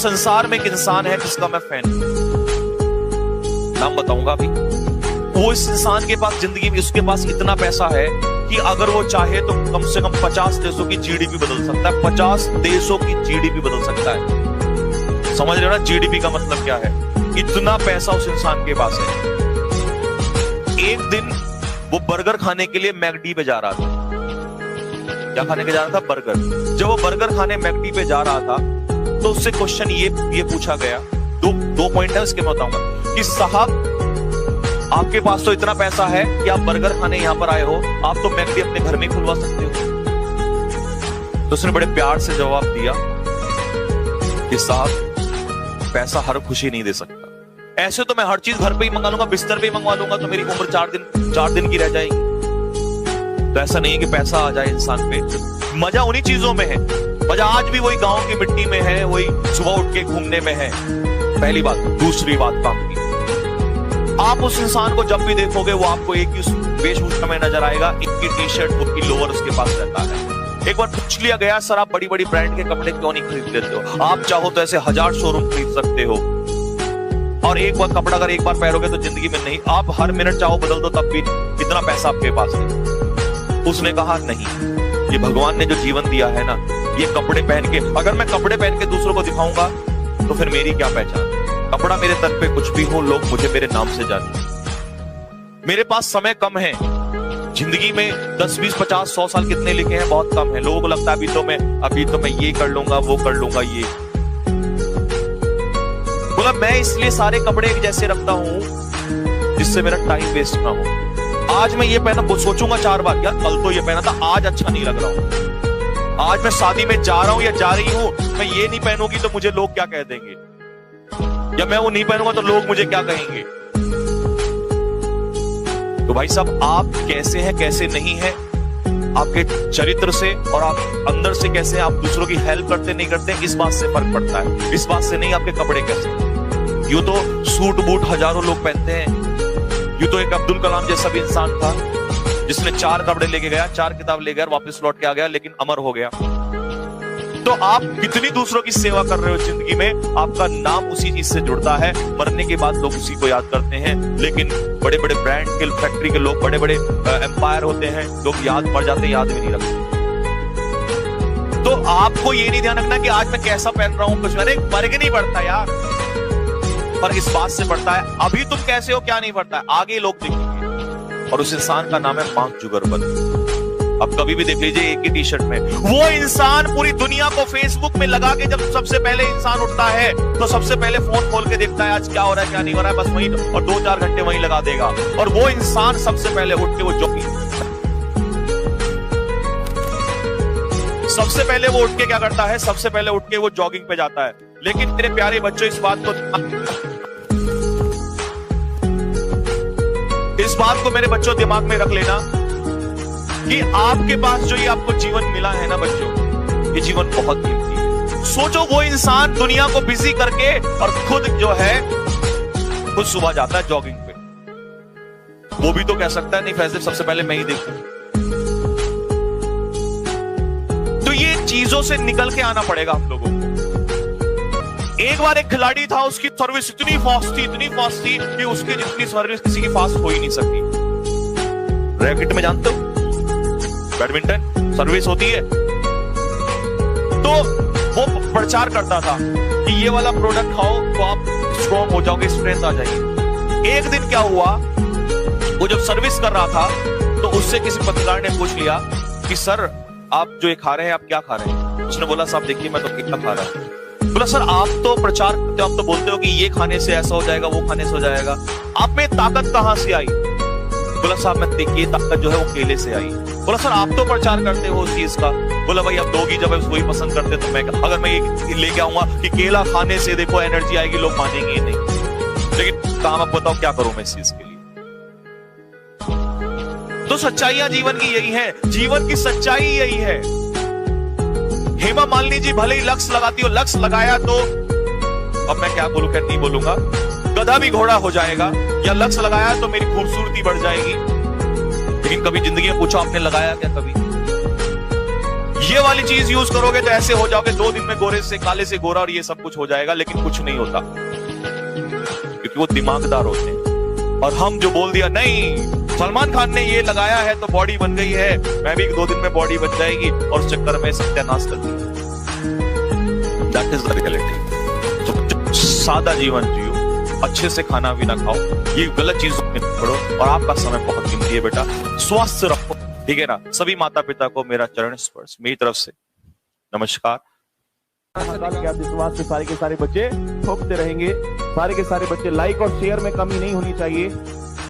संसार में एक इंसान है जिसका मैं फैन हूं, नाम बताऊंगा अभी। वो इस इंसान के पास जिंदगी में, उसके पास इतना पैसा है कि अगर वो चाहे तो कम से कम 50 देशों की जीडीपी बदल सकता है। 50 देशों की जीडीपी बदल सकता है। समझ रहे हो ना जीडीपी का मतलब क्या है? इतना पैसा उस इंसान के पास है। एक दिन वो बर्गर खाने के लिए मैकडी पे जा रहा था। क्या खाने के जा रहा था? बर्गर। जब वो बर्गर खाने मैकडी पे जा रहा था तो उससे क्वेश्चन ये पूछा गया, दो पॉइंट है उसके मैं बताऊंगा, कि साहब आपके पास तो इतना पैसा है कि आप बर्गर खाने यहां पर आए हो, आप तो मैकडी अपने घर में खुलवा सकते हो। तो उसने बड़े प्यार से जवाब दिया कि साहब पैसा हर खुशी नहीं दे सकता। ऐसे तो मैं हर चीज घर पे ही मंगा लूंगा, बिस्तर पे ही मंगवा लूंगा तो मेरी उम्र 4 दिन की रह जाएगी। तो ऐसा नहीं है कि पैसा आ जाए इंसान पे। मजा उन्हीं चीजों में है, मजा आज भी वही गांव की मिट्टी में है, वही सुबह उठ के घूमने में है। पहली बात। दूसरी बात काम की, आप उस इंसान को जब भी देखोगे वो आपको एक ही वेशभूषा में नजर आएगा, एक ही टी शर्ट, एक ही लोअर उसके पास रहता है। एक बार पूछ लिया गया, सर आप बड़ी बड़ी ब्रांड के कपड़े क्यों नहीं खरीद लेते हो? आप चाहो तो ऐसे 1000 शोरूम खरीद सकते हो, और एक बार कपड़ा अगर एक बार पहनोगे तो जिंदगी में नहीं, आप हर मिनट चाहो बदल दो तब भी इतना पैसा आपके पास है। उसने कहा नहीं, ये भगवान ने जो जीवन दिया है ना, ये कपड़े पहन के, अगर मैं कपड़े पहन के दूसरों को दिखाऊंगा तो फिर मेरी क्या पहचान? कपड़ा मेरे तन पे कुछ भी हो, लोग मुझे मेरे नाम से जाने। मेरे पास समय कम है जिंदगी में, 10, 20, 50, 100 साल कितने लिखे हैं? बहुत कम है। लोगों को लगता है अभी तो मैं ये कर लूंगा, वो कर लूंगा। ये बोला मैं इसलिए सारे कपड़े एक जैसे रखता हूं जिससे मेरा टाइम वेस्ट ना हो। आज मैं ये पहना, सोचूंगा 4 बार, यार कल तो ये पहना था, आज अच्छा नहीं लग रहा हूं। आज मैं शादी में जा रहा हूं या जा रही हूं, मैं ये नहीं पहनूंगी तो मुझे लोग क्या कह देंगे, या मैं वो नहीं पहनूंगा तो लोग मुझे क्या कहेंगे। तो भाई साहब, आप कैसे हैं कैसे नहीं है, आपके चरित्र से और आप अंदर से कैसे हैं, आप दूसरों की हेल्प करते नहीं करते, इस बात से फर्क पड़ता है, इस बात से नहीं आपके कपड़े कैसे। यूं तो सूट बूट हजारों लोग पहनते हैं। यूं तो एक अब्दुल कलाम जैसा भी इंसान था जिसने 4 कपड़े लेके गया, 4 किताब ले गया, वापस लौट के आ गया, लेकिन अमर हो गया। तो आप कितनी दूसरों की सेवा कर रहे हो जिंदगी में, आपका नाम उसी चीज से जुड़ता है। मरने के बाद लोग उसी को याद करते हैं। लेकिन बड़े बड़े ब्रांड के, फैक्ट्री के लोग, बड़े बड़े एम्पायर होते हैं, लोग याद मर जाते हैं, याद भी नहीं रखते। तो आपको ये नहीं ध्यान रखना कि आज मैं कैसा पहन रहा हूं, कुछ अरे फर्क नहीं पड़ता यार। पर इस बात से पड़ता है अभी तुम कैसे हो क्या नहीं पड़ता है, आगे लोग देखेंगे। और उस इंसान का नाम है मार्क जुकरबर्ग। अब कभी भी देख लीजिए एक ही टी शर्ट में, वो इंसान पूरी दुनिया को फेसबुक में लगा के, जब सबसे पहले इंसान उठता है तो सबसे पहले फोन खोल के देखता है आज क्या हो रहा है क्या नहीं हो रहा है, बस वहीं, और 2-4 घंटे वहीं लगा देगा। और वो इंसान सबसे पहले उठ के वो सबसे पहले वो उठ के क्या करता है, सबसे पहले उठ के वो जॉगिंग पे जाता है। लेकिन मेरे प्यारे बच्चों, इस बात को मेरे बच्चों दिमाग में रख लेना कि आपके पास जो ये आपको जीवन मिला है ना बच्चों, ये जीवन बहुत कीमती है। सोचो वो इंसान दुनिया को बिजी करके और खुद जो है खुद सुबह जाता है जॉगिंग पे। वो भी तो कह सकता है नहीं फैसले सबसे पहले मैं ही देखूं। तो ये चीजों से निकल के आना पड़ेगा हम लोगों को। एक बार एक खिलाड़ी था, उसकी सर्विस इतनी फास्ट थी कि उसकी जितनी सर्विस किसी की फास्ट हो ही नहीं सकती। रैकेट में जानते हो बैडमिंटन सर्विस होती है, तो वो प्रचार करता था कि ये वाला प्रोडक्ट खाओ तो आप स्ट्रॉन्ग हो जाओगे, स्ट्रेंथ आ जाएगी। एक दिन क्या हुआ, वो जब सर्विस कर रहा था तो उससे किसी पत्रकार ने पूछ लिया कि सर आप जो ये खा रहे हैं आप क्या खा रहे हैं? उसने बोला साहब देखिए मैं तो केला खा रहा हूं। बोला सर आप तो प्रचार करते हो, आप तो बोलते हो कि ये खाने से ऐसा हो जाएगा, वो खाने से हो जाएगा, आप में ताकत कहां से आई? बोला साहब मैं ये ताकत जो है वो केले से आई। बोला सर आप तो प्रचार करते हो उस चीज का। बोला भाई अब दोगी जब वही पसंद करते तो मैं, अगर मैं ये लेके आऊंगा कि केला खाने से देखो एनर्जी आएगी, लोग मानेंगे नहीं। लेकिन काम आप बताओ क्या करूं मैं इस चीज के लिए। तो सच्चाइयां जीवन की यही है, जीवन की सच्चाई यही है। हेमा मालिनी जी भले ही लक्ष्य लगाती हो, लक्ष्य लगाया तो अब मैं क्या बोलूं, क्या नहीं बोलूंगा, गधा भी घोड़ा हो जाएगा, या लक्ष्य लगाया तो मेरी खूबसूरती बढ़ जाएगी। लेकिन कभी जिंदगी में पूछो आपने लगाया क्या? कभी ये वाली चीज यूज करोगे तो ऐसे हो जाओगे, 2 दिन में गोरे से काले से गोरा और ये सब कुछ हो जाएगा, लेकिन कुछ नहीं होता क्योंकि वो दिमागदार होते हैं। और हम जो बोल दिया नहीं सलमान खान ने ये लगाया है तो बॉडी बन गई है, मैं भी 2 दिन में बॉडी बन जाएगी, और उस चक्कर में सत्यानाश कर दिया। That is the reality. तो सादा जीवन जियो, अच्छे से खाना भी ना खाओ, ये गलत चीज में पढ़ो, और आपका समय बहुत कीमती है बेटा, स्वस्थ रखो, ठीक है ना। सभी माता पिता को मेरा चरण स्पर्श मेरी तरफ से नमस्कार। विश्वास से सारे के सारे बच्चे ठोकते रहेंगे, सारे के सारे बच्चे लाइक और शेयर में कमी नहीं होनी चाहिए।